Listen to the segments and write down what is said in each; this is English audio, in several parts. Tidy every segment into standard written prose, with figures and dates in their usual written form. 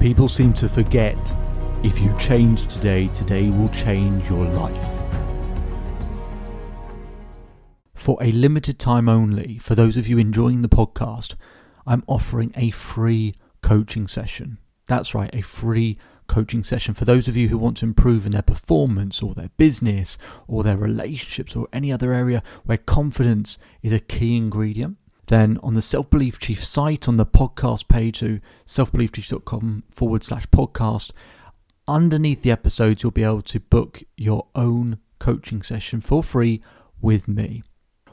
People seem to forget, if you change today, today will change your life. For a limited time only, for those of you enjoying the podcast, I'm offering a free coaching session. That's right, a free coaching session for those of you who want to improve in their performance or their business or their relationships or any other area where confidence is a key ingredient. Then on the Self Belief Chief site, on the podcast page, so selfbeliefchief.com/podcast, underneath the episodes, you'll be able to book your own coaching session for free with me.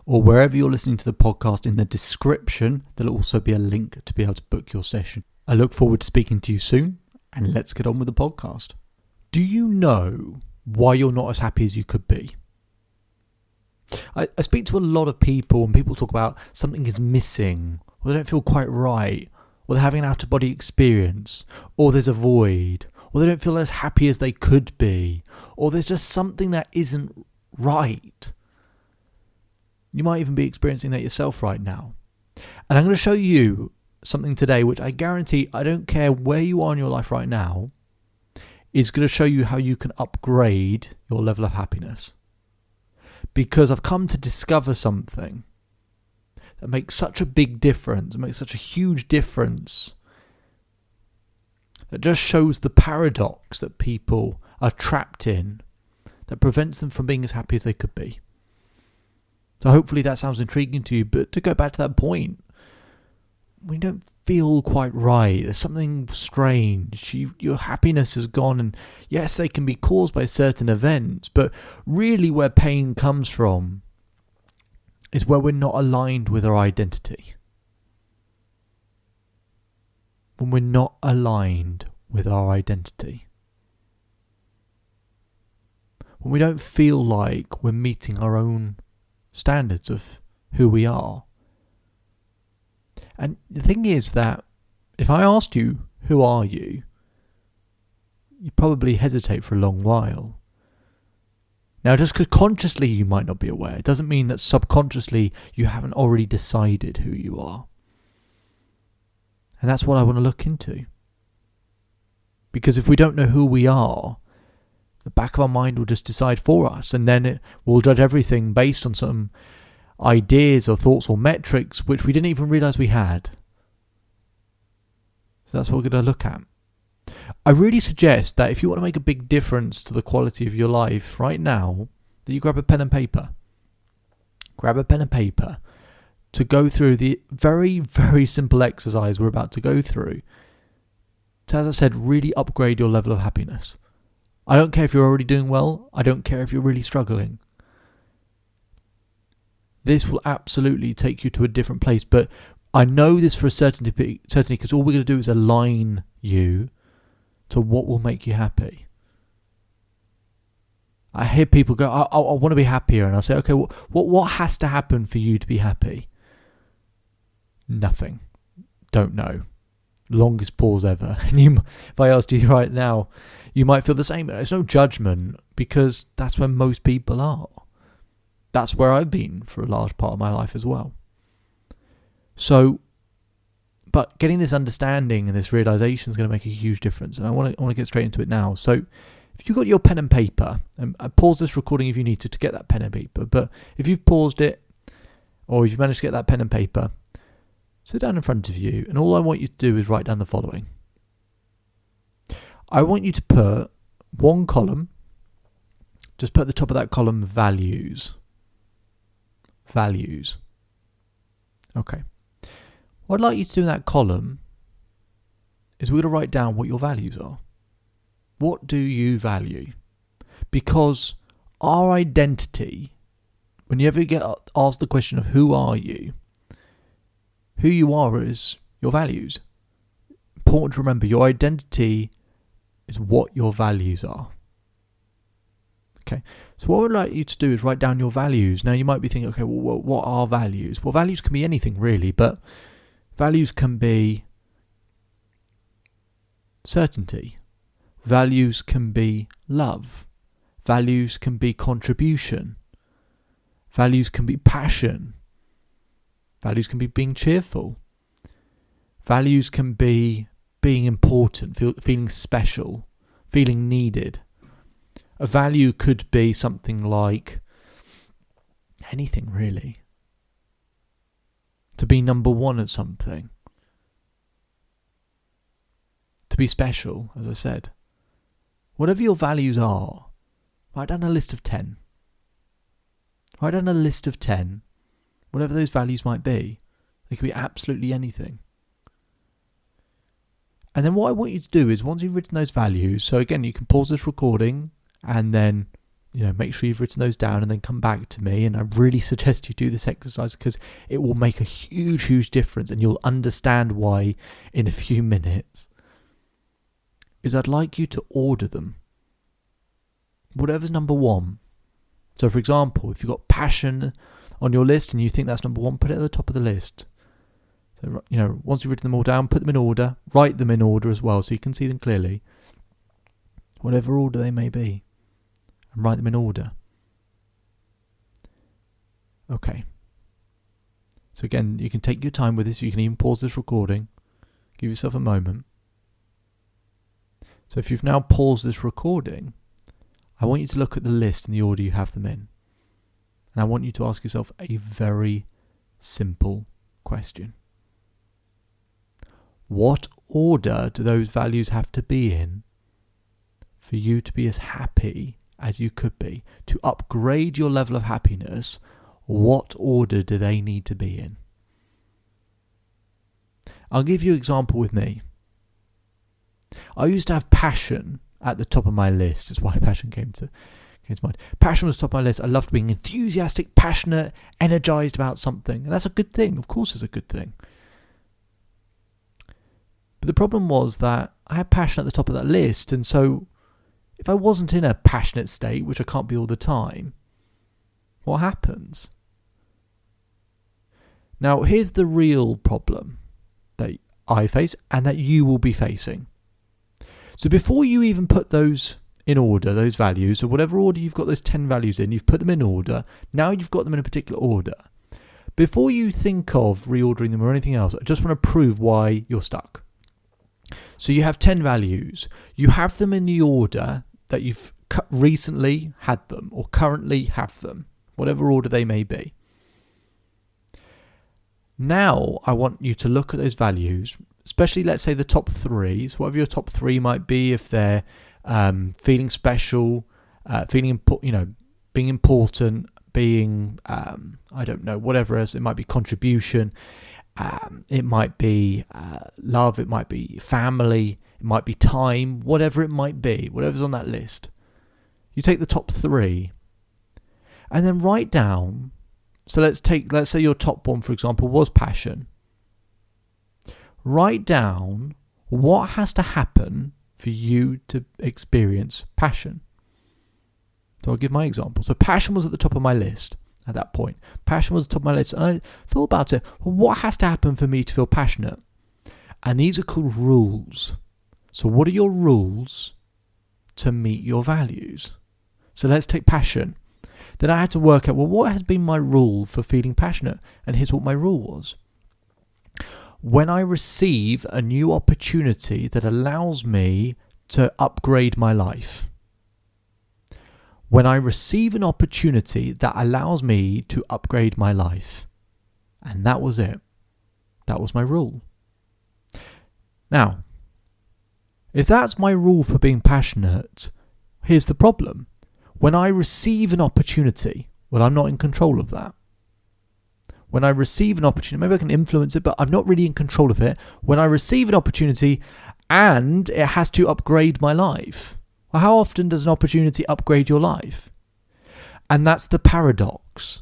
Or wherever you're listening to the podcast, in the description, there'll also be a link to be able to book your session. I look forward to speaking to you soon, and let's get on with the podcast. Do you know why you're not as happy as you could be? I speak to a lot of people, and people talk about something is missing, or they don't feel quite right, or they're having an out-of-body experience, or there's a void, or they don't feel as happy as they could be, or there's just something that isn't right. You might even be experiencing that yourself right now. And I'm going to show you something today which I guarantee, I don't care where you are in your life right now, is going to show you how you can upgrade your level of happiness. Because I've come to discover something that makes such a big difference, it makes such a huge difference, that just shows the paradox that people are trapped in, that prevents them from being as happy as they could be. So hopefully that sounds intriguing to you, but to go back to that point, we don't feel quite right. There's something strange. Your happiness has gone, and yes, they can be caused by certain events, but really where pain comes from is where we're not aligned with our identity. When we're not aligned with our identity. When we don't feel like we're meeting our own standards of who we are. And the thing is that if I asked you, who are you? You'd probably hesitate for a long while. Now, just because consciously you might not be aware, it doesn't mean that subconsciously you haven't already decided who you are. And that's what I want to look into. Because if we don't know who we are, the back of our mind will just decide for us, and then we'll judge everything based on some ideas or thoughts or metrics which we didn't even realize we had. So that's what we're going to look at. I really suggest that if you want to make a big difference to the quality of your life right now, that you grab a pen and paper. Grab a pen and paper to go through the very, very simple exercise we're about to go through to, as I said, really upgrade your level of happiness. I don't care if you're already doing well. I don't care if you're really struggling. This will absolutely take you to a different place, but I know this for a certainty because all we're going to do is align you to what will make you happy. I hear people go, I want to be happier, and I say, okay, what has to happen for you to be happy? Nothing. Don't know. Longest pause ever. And if I asked you right now, you might feel the same. It's no judgment, because that's where most people are. That's where I've been for a large part of my life as well. So, but getting this understanding and this realization is going to make a huge difference. And I want to get straight into it now. So, if you've got your pen and paper, and pause this recording if you need to get that pen and paper. But if you've paused it, or if you've managed to get that pen and paper, sit down in front of you, and all I want you to do is write down the following. I want you to put one column, just put at the top of that column values. Values. Okay. What I'd like you to do in that column is we're going to write down what your values are. What do you value? Because our identity, when you ever get asked the question of who are you are is your values. Important to remember, your identity is what your values are. Okay, so what I'd like you to do is write down your values. Now you might be thinking, okay, well, what are values? Well, values can be anything really, but values can be certainty. Values can be love. Values can be contribution. Values can be passion. Values can be being cheerful. Values can be being important, feeling special, feeling needed. A value could be something like anything really. To be number one at something. To be special, as I said. Whatever your values are, write down a list of 10. Write down a list of 10, whatever those values might be. They could be absolutely anything. And then what I want you to do is, once you've written those values, so again, you can pause this recording and then, make sure you've written those down and then come back to me. And I really suggest you do this exercise because it will make a huge, huge difference, and you'll understand why in a few minutes. Is I'd like you to order them. Whatever's number one. So for example, if you've got passion on your list and you think that's number one, put it at the top of the list. So, once you've written them all down, put them in order, write them in order as well so you can see them clearly. Whatever order they may be. And write them in order. Okay. So again, you can take your time with this. You can even pause this recording. Give yourself a moment. So if you've now paused this recording, I want you to look at the list in the order you have them in. And I want you to ask yourself a very simple question. What order do those values have to be in for you to be as happy as you could be? To upgrade your level of happiness, what order do they need to be in? I'll give you an example with me. I used to have passion at the top of my list. That's why passion came to mind. Passion was top of my list. I loved being enthusiastic, passionate, energized about something. And that's a good thing. Of course it's a good thing. But the problem was that I had passion at the top of that list. And so if I wasn't in a passionate state, which I can't be all the time, what happens? Now, here's the real problem that I face and that you will be facing. So before you even put those in order, those values, or whatever order you've got those 10 values in, you've put them in order. Now you've got them in a particular order. Before you think of reordering them or anything else, I just want to prove why you're stuck. So you have 10 values. You have them in the order that you've recently had them or currently have them, whatever order they may be. Now I want you to look at those values, especially let's say the top 3. So whatever your top 3 might be, if they're feeling special, being important, being, I don't know, whatever else. It might be contribution. It might be love. It might be family. It might be time. Whatever it might be, whatever's on that list. You take the top 3 and then write down. So let's say your top one, for example, was passion. Write down what has to happen for you to experience passion. So I'll give my example. So passion was at the top of my list at that point. Passion was at the top of my list. And I thought about it. Well, what has to happen for me to feel passionate? And these are called rules. So what are your rules to meet your values? So let's take passion. Then I had to work out, well, what has been my rule for feeling passionate? And here's what my rule was. When I receive a new opportunity that allows me to upgrade my life. When I receive an opportunity that allows me to upgrade my life. And that was it. That was my rule. Now, if that's my rule for being passionate, here's the problem. When I receive an opportunity, well, I'm not in control of that. When I receive an opportunity, maybe I can influence it, but I'm not really in control of it. When I receive an opportunity and it has to upgrade my life. Well, how often does an opportunity upgrade your life? And that's the paradox.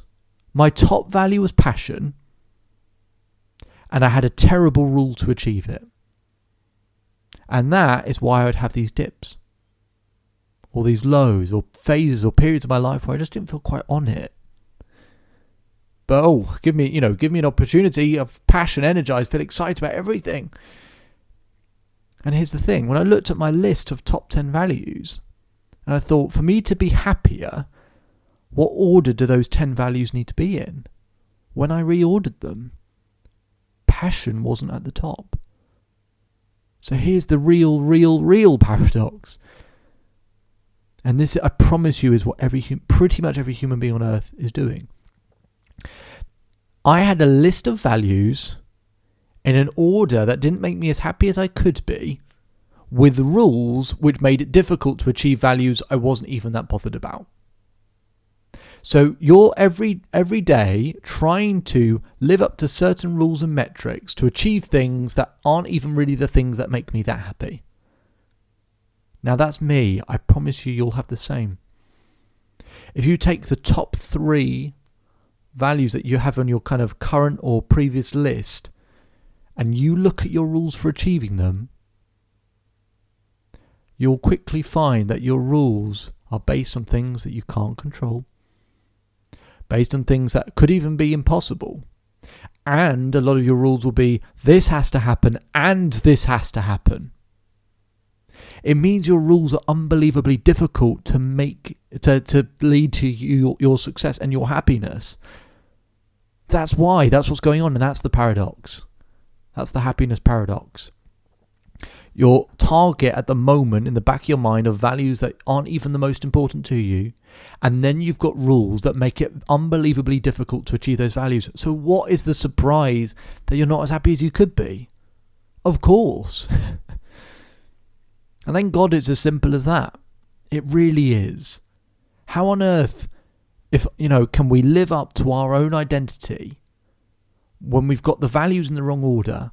My top value was passion, and I had a terrible rule to achieve it. And that is why I would have these dips. Or these lows or phases or periods of my life where I just didn't feel quite on it. But give me an opportunity of passion, energized, feel excited about everything. And here's the thing, when I looked at my list of top 10 values, and I thought, for me to be happier, what order do those 10 values need to be in? When I reordered them, passion wasn't at the top. So here's the real paradox. And this, I promise you, is what pretty much every human being on earth is doing. I had a list of values in an order that didn't make me as happy as I could be, with rules which made it difficult to achieve values I wasn't even that bothered about. So you're every day trying to live up to certain rules and metrics to achieve things that aren't even really the things that make me that happy. Now that's me. I promise you'll have the same. If you take the top 3 values that you have on your kind of current or previous list and you look at your rules for achieving them, you'll quickly find that your rules are based on things that you can't control, based on things that could even be impossible. And a lot of your rules will be, this has to happen and this has to happen. It means your rules are unbelievably difficult to lead to your success and your happiness. That's what's going on, and that's the paradox. That's the happiness paradox. Your target at the moment in the back of your mind of values that aren't even the most important to you, and then you've got rules that make it unbelievably difficult to achieve those values. So what is the surprise that you're not as happy as you could be? Of course. And thank God it's as simple as that. It really is. How on earth, can we live up to our own identity when we've got the values in the wrong order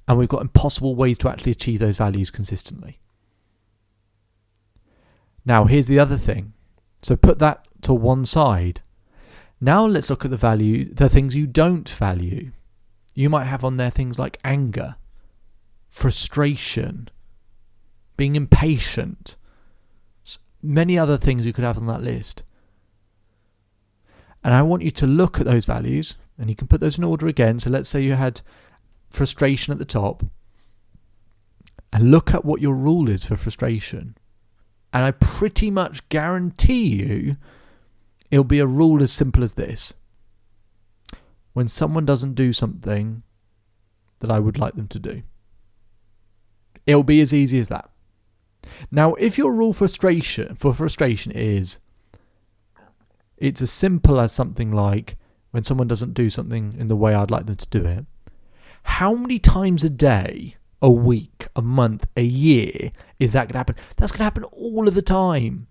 and we've got impossible ways to actually achieve those values consistently? Now, here's the other thing. So put that to one side. Now let's look at the things you don't value. You might have on there things like anger, frustration, being impatient, many other things you could have on that list. And I want you to look at those values, and you can put those in order again. So let's say you had frustration at the top, and look at what your rule is for frustration. And I pretty much guarantee you it'll be a rule as simple as this. When someone doesn't do something that I would like them to do. It'll be as easy as that. Now, if your rule for frustration is, it's as simple as something like, when someone doesn't do something in the way I'd like them to do it, how many times a day, a week, a month, a year is that going to happen? That's going to happen all of the time.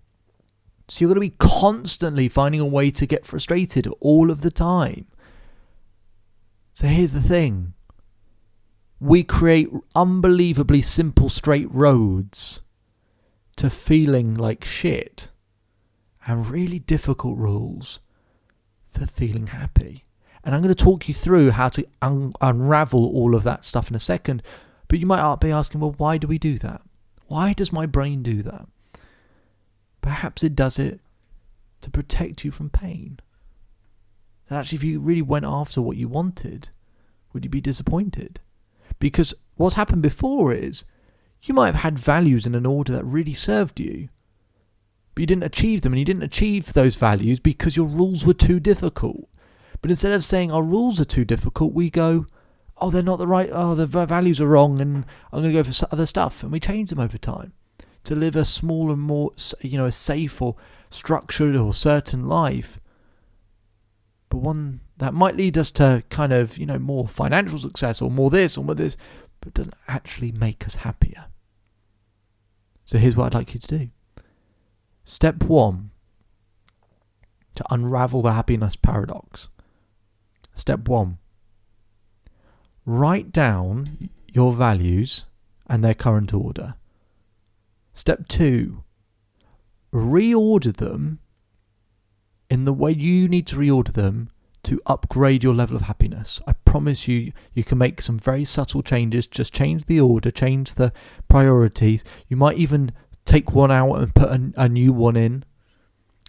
So you're going to be constantly finding a way to get frustrated all of the time. So here's the thing. We create unbelievably simple straight roads to feeling like shit, and really difficult rules for feeling happy. And I'm going to talk you through how to unravel all of that stuff in a second. But you might be asking, well, why do we do that? Why does my brain do that? Perhaps it does it to protect you from pain. And actually, if you really went after what you wanted, would you be disappointed? Because what's happened before is, you might have had values in an order that really served you, but you didn't achieve them, and you didn't achieve those values because your rules were too difficult. But instead of saying our rules are too difficult, we go, oh, they're not the right, the values are wrong, and I'm going to go for other stuff. And we change them over time to live a smaller, more, a safe or structured or certain life. But one that might lead us to kind of, more financial success or more this or more this, but doesn't actually make us happier. So here's what I'd like you to do. Step 1, to unravel the happiness paradox. Step 1, write down your values and their current order. Step 2, reorder them in the way you need to reorder them to upgrade your level of happiness. I promise you can make some very subtle changes. Just change the order, change the priorities. You might even take one out and put a new one in.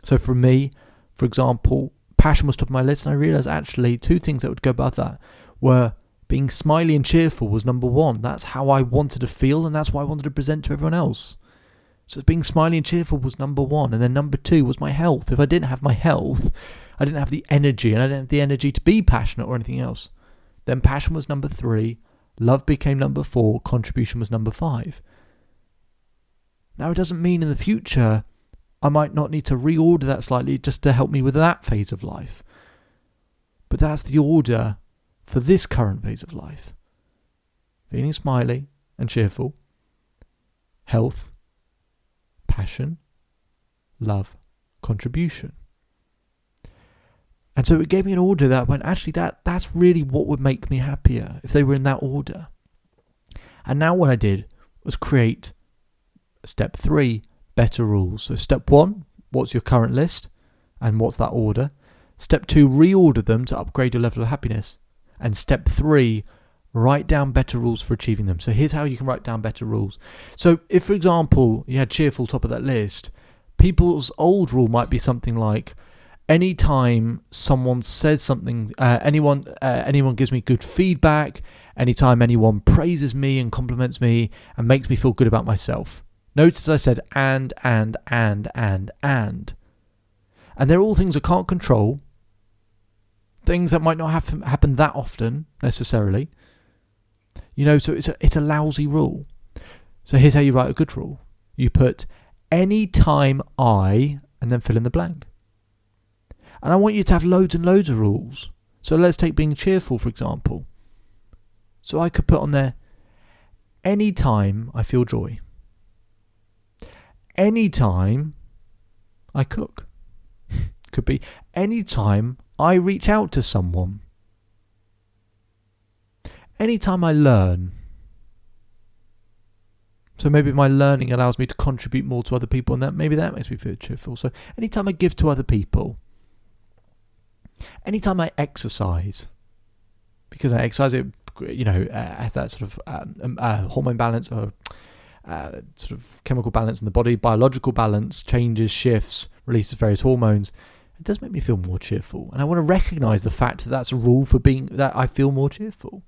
So for me, for example, passion was top of my list, and I realised actually 2 things that would go above that were being smiley and cheerful was number 1. That's how I wanted to feel, and that's what I wanted to present to everyone else. So being smiley and cheerful was number 1. And then number 2 was my health. If I didn't have my health, I didn't have the energy, and I didn't have the energy to be passionate or anything else. Then passion was number 3. love became number 4, contribution was number 5. Now, it doesn't mean in the future I might not need to reorder that slightly just to help me with that phase of life. But that's the order for this current phase of life. Feeling smiley and cheerful, health, passion, love, contribution. And so it gave me an order that went, actually, that's really what would make me happier if they were in that order. And now what I did was create step 3, better rules. So step 1, what's your current list and what's that order? Step 2, reorder them to upgrade your level of happiness. And step 3, write down better rules for achieving them. So here's how you can write down better rules. So if, for example, you had cheerful top of that list, people's old rule might be something like, anytime someone says something, anyone gives me good feedback, anytime anyone praises me and compliments me and makes me feel good about myself. Notice I said and. And they're all things I can't control, things that might not happen that often necessarily. So it's a lousy rule. So here's how you write a good rule. You put anytime I, and then fill in the blank. And I want you to have loads and loads of rules. So let's take being cheerful, for example. So I could put on there, anytime I feel joy. Anytime I cook. Could be anytime I reach out to someone. Anytime I learn. So maybe my learning allows me to contribute more to other people, and maybe that makes me feel cheerful. So anytime I give to other people. Anytime I exercise, because I exercise, it has that sort of hormone balance or sort of chemical balance in the body, biological balance changes, shifts, releases various hormones. It does make me feel more cheerful, and I want to recognise the fact that that's a rule for being that I feel more cheerful.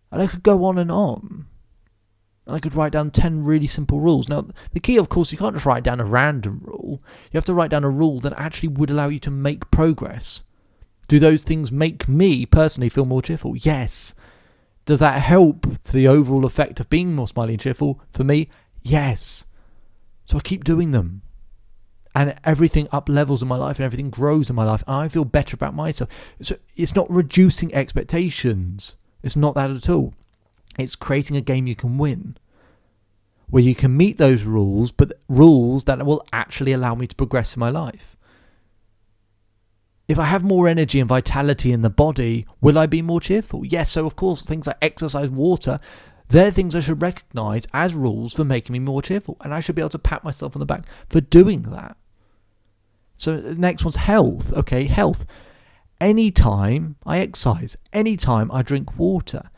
And I could go on and on. And I could write down 10 really simple rules. Now, the key, of course, you can't just write down a random rule. You have to write down a rule that actually would allow you to make progress. Do those things make me personally feel more cheerful? Yes. Does that help the overall effect of being more smiley and cheerful? For me, yes. So I keep doing them. And everything up levels in my life and everything grows in my life. And I feel better about myself. So it's not reducing expectations. It's not that at all. It's creating a game you can win, where you can meet those rules, but rules that will actually allow me to progress in my life. If I have more energy and vitality in the body, will I be more cheerful? Yes, so of course, things like exercise, water, they're things I should recognise as rules for making me more cheerful, and I should be able to pat myself on the back for doing that. So the next one's health. Okay, health. Anytime I exercise, anytime I drink water,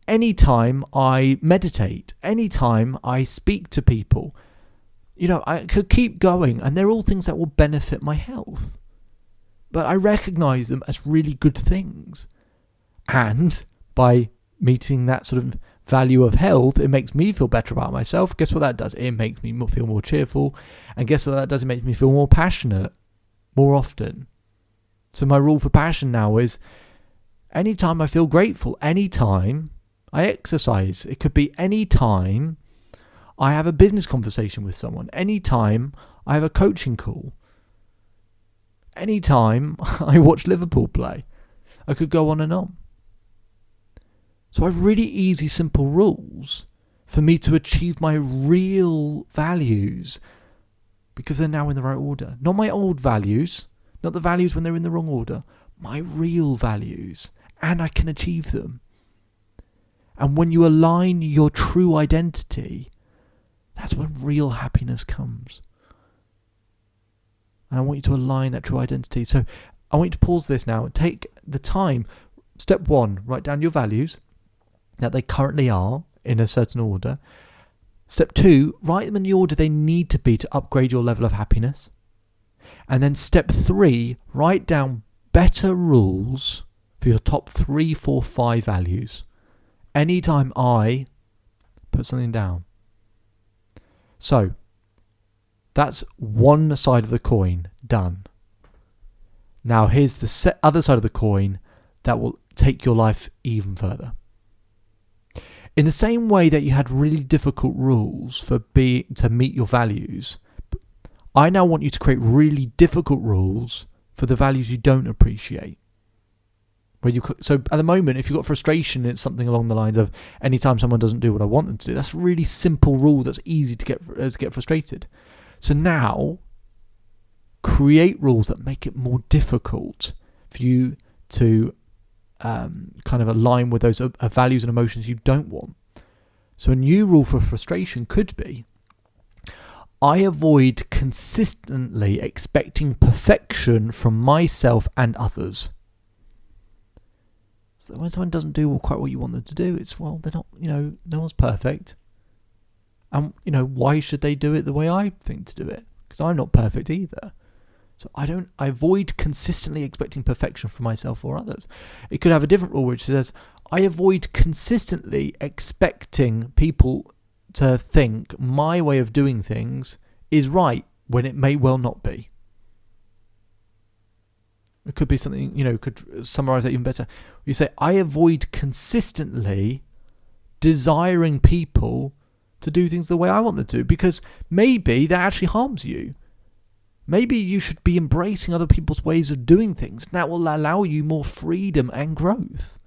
anytime I meditate, anytime I speak to people, I could keep going, and they're all things that will benefit my health. But I recognise them as really good things. And by meeting that sort of value of health, it makes me feel better about myself. Guess what that does? It makes me feel more cheerful. And guess what that does? It makes me feel more passionate more often. So my rule for passion now is anytime I feel grateful, anytime I exercise. It could be any time I have a business conversation with someone, any time I have a coaching call, any time I watch Liverpool play. I could go on and on. So I have really easy, simple rules for me to achieve my real values, because they're now in the right order. Not my old values, not the values when they're in the wrong order, my real values, and I can achieve them. And when you align your true identity, that's when real happiness comes. And I want you to align that true identity. So I want you to pause this now and take the time. Step 1, write down your values, that they currently are in a certain order. Step 2, write them in the order they need to be to upgrade your level of happiness. And then step 3, write down better rules for your top 3, 4, 5 values. Anytime I put something down. So, that's one side of the coin done. Now here's the other side of the coin that will take your life even further. In the same way that you had really difficult rules to meet your values, I now want you to create really difficult rules for the values you don't appreciate. So at the moment, if you've got frustration, it's something along the lines of anytime someone doesn't do what I want them to do. That's a really simple rule that's easy to get frustrated. So now, create rules that make it more difficult for you to kind of align with those values and emotions you don't want. So a new rule for frustration could be, I avoid consistently expecting perfection from myself and others. So when someone doesn't do quite what you want them to do, it's, well, they're not, no one's perfect. And, why should they do it the way I think to do it? Because I'm not perfect either. So I avoid consistently expecting perfection from myself or others. It could have a different rule which says, I avoid consistently expecting people to think my way of doing things is right when it may well not be. It could be something, could summarize that even better. You say, I avoid consistently desiring people to do things the way I want them to, because maybe that actually harms you. Maybe you should be embracing other people's ways of doing things. That will allow you more freedom and growth.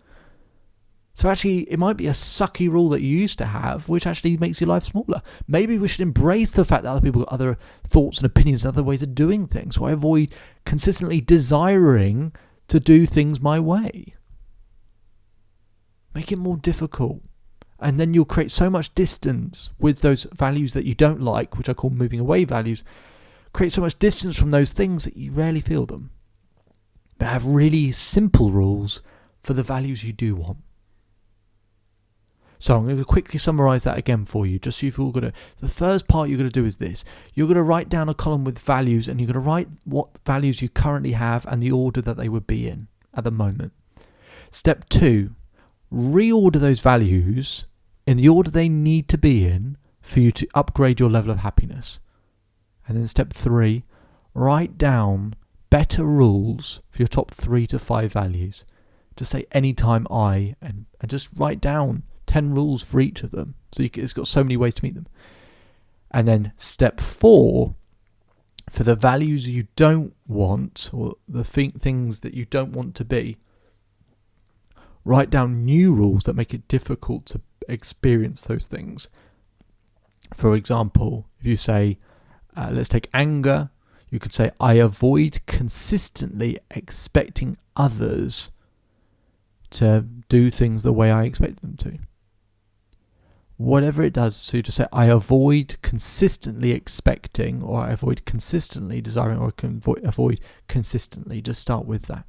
So actually, it might be a sucky rule that you used to have, which actually makes your life smaller. Maybe we should embrace the fact that other people got other thoughts and opinions and other ways of doing things. So I avoid consistently desiring to do things my way. Make it more difficult. And then you'll create so much distance with those values that you don't like, which I call moving away values. Create so much distance from those things that you rarely feel them. But have really simple rules for the values you do want. So I'm going to quickly summarize that again for you, just so you've all got to. The first part you're going to do is this. You're going to write down a column with values, and you're going to write what values you currently have and the order that they would be in at the moment. Step 2, reorder those values in the order they need to be in for you to upgrade your level of happiness. And then step 3, write down better rules for your top 3 to 5 values. Just say anytime and just write down 10 rules for each of them. So it's got so many ways to meet them. And then step 4, for the values you don't want, or the things that you don't want to be, write down new rules that make it difficult to experience those things. For example, if you say, let's take anger, you could say, I avoid consistently expecting others to do things the way I expect them to. Whatever it does, so you just say, I avoid consistently expecting, or I avoid consistently desiring, or avoid consistently. Just start with that.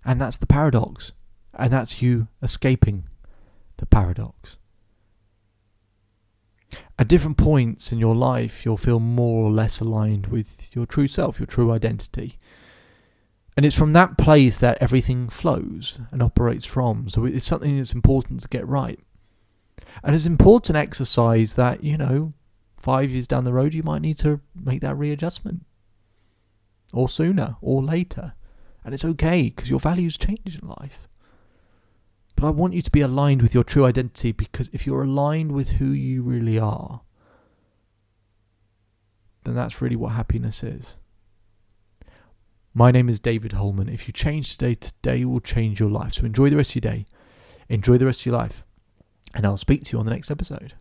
And that's the paradox. And that's you escaping the paradox. At different points in your life, you'll feel more or less aligned with your true self, your true identity. And it's from that place that everything flows and operates from. So it's something that's important to get right. And it's important exercise that, 5 years down the road, you might need to make that readjustment. Or sooner, or later. And it's okay, because your values change in life. But I want you to be aligned with your true identity, because if you're aligned with who you really are, then that's really what happiness is. My name is David Holman. If you change today will change your life. So enjoy the rest of your day. Enjoy the rest of your life. And I'll speak to you on the next episode.